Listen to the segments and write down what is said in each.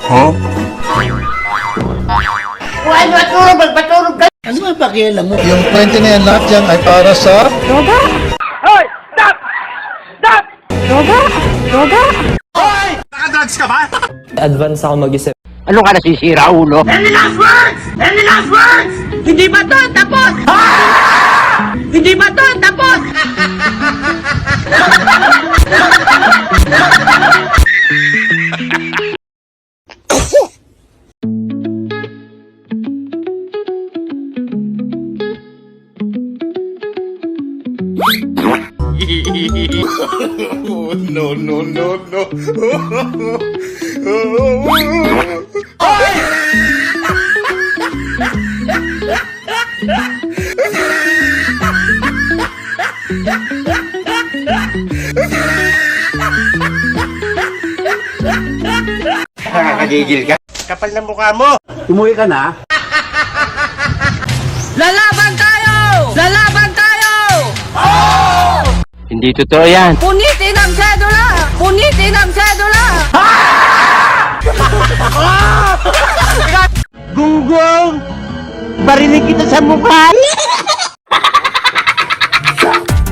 Huh? Magpatulog ka! Ano ba pakialam mo? Yung 20 na yan lahat dyan ay para sa... Droga! Hoy! Stop! Stop! Droga! Droga! Hoy! Nakadrugs ka ba? Advance ako mag-isip. Ano ka nasisira, ulo? Any last words? Any last words? Hindi ba to tapos? Hindi ba to tapos? No, no, no, no. Nakakagigil ka? Kapal na mukha mo! Umuwi ka na? Lalaban tayo! Lalaban tayo! Hindi totoo yan. Punitin ang sedula! Punitin ang sedula! Gunggong! Barinig kita sa mukha!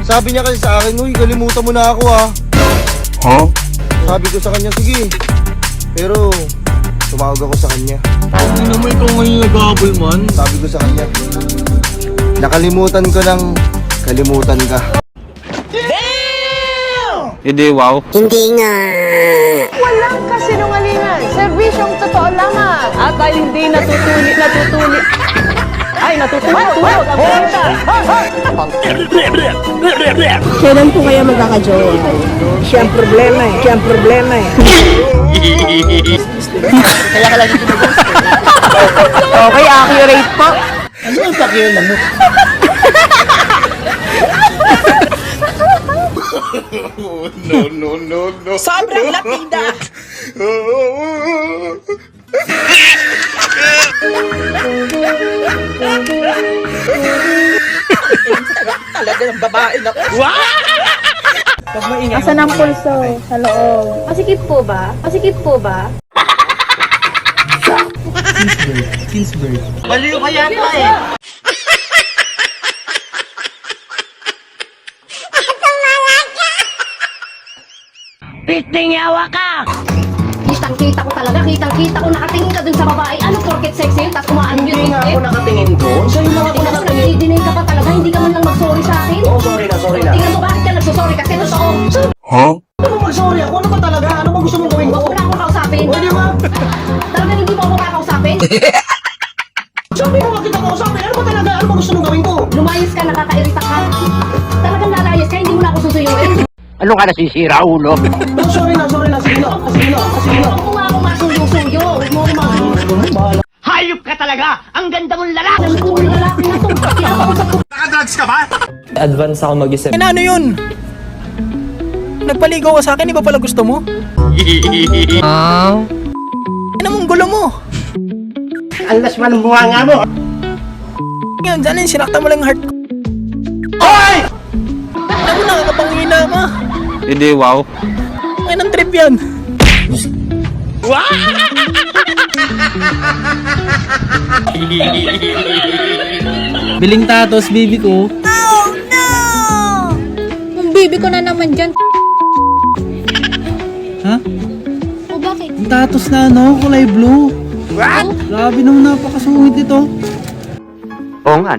Sabi niya kasi sa akin, uy, kalimutan mo na ako ah. Huh? Sabi ko sa kanya, sige. Pero, tumawag ako sa kanya. Hindi naman ikaw ngayon nag-aabol man. Sabi ko sa kanya, nakalimutan ko ng kalimutan ka. Hindi, wow. Walang kasinungalingan. Serbisyong totoo lamang. At dahil hindi natutuli. Ay, natutulog ang balita. Kailan po kaya magkakajowa? Siya ang problema eh. Siya ang problema eh. Kaya ka lagi ginugusto. Okay, accurate po. Ano ba pakialam mo? No, no, no, no. Sobrang lapida. Talaga ng babae na. Asan ang pulso? Sa loob. Masikip po ba? Masikip po ba? Kingsburg. Baliw ka yata eh! Pitingyawa ka! Kitang-kita ko talaga. Kitang-kita ko. Nakatingin ka dun sa babae. Ano, porket sexy? Tapos umaano yun. Hindi nga ako nakatingin doon. Sa'yo lang ako nakatingin. Nagdidinay ka pa talaga. Hindi ka man lang mag-sorry sa akin. Oh, sorry na, sorry na. Tingnan mo, bakit ka nagsusorry? Kasi totoo. Huh? Ano bang mag-sorry ako? Ano ba talaga? Ano ba gusto mong gawin ko? Huwag mo na akong kausapin. O, di ba? Talagang hindi mo ako kakausapin. Sabi mo nga kita kausapin. Ano ba talaga? Ano ba gusto mong gawin ko? Lumayas ka, nakakairita ka. Talagang lalayas ka. Hindi mo na ako susuyuin. Ano ka nasisira, ulo? Oh, sorry na, sorry na. Sige na, sige na, sige na. Huwag mo nga ako masuyo-suyo. Huwag mo ako masuyo. Hayop ka talaga! Ang ganda mong lalaki! Ang cool lalaki na to. Kinakausap ko. Nakadrugs ka ba? Advance ako mag-isip. Ano yun? Nagpaligaw ka sa akin, di ba pala gusto mo? Ano mong gulo mo? Ang lasman ng bunga nga mo! Ngayon, dyan sinakta mo lang yung heart ko. Hoy! Alam mo, nakakapangina ka. Hindi, wow. Ngayon ang trip yan. Biling tatos, baby ko. bibi ko na naman dyan. Ha? O bakit? Ang tatos na ano, kulay blue. What? Grabe naman napakasungit nito. Oo nga.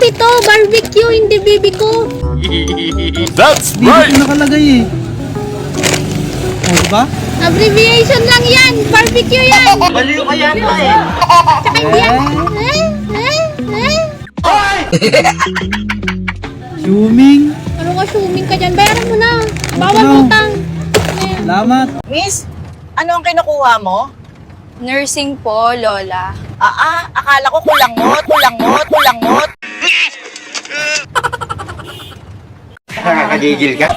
Ito, barbecue, hindi bibi ko. That's Bibi ko nakalagay eh. O, diba? Abbreviation lang yan, barbecue yan. Baliw ka yata eh. Tsaka hindi yan. Suming. Ano ka, swimming ka dyan? Bayaran mo na. Bawal Ano? utang. Salamat. Miss, ano ang kinukuha mo? Nursing po, Lola. Akala ko kulangot. Nakakagigil ka.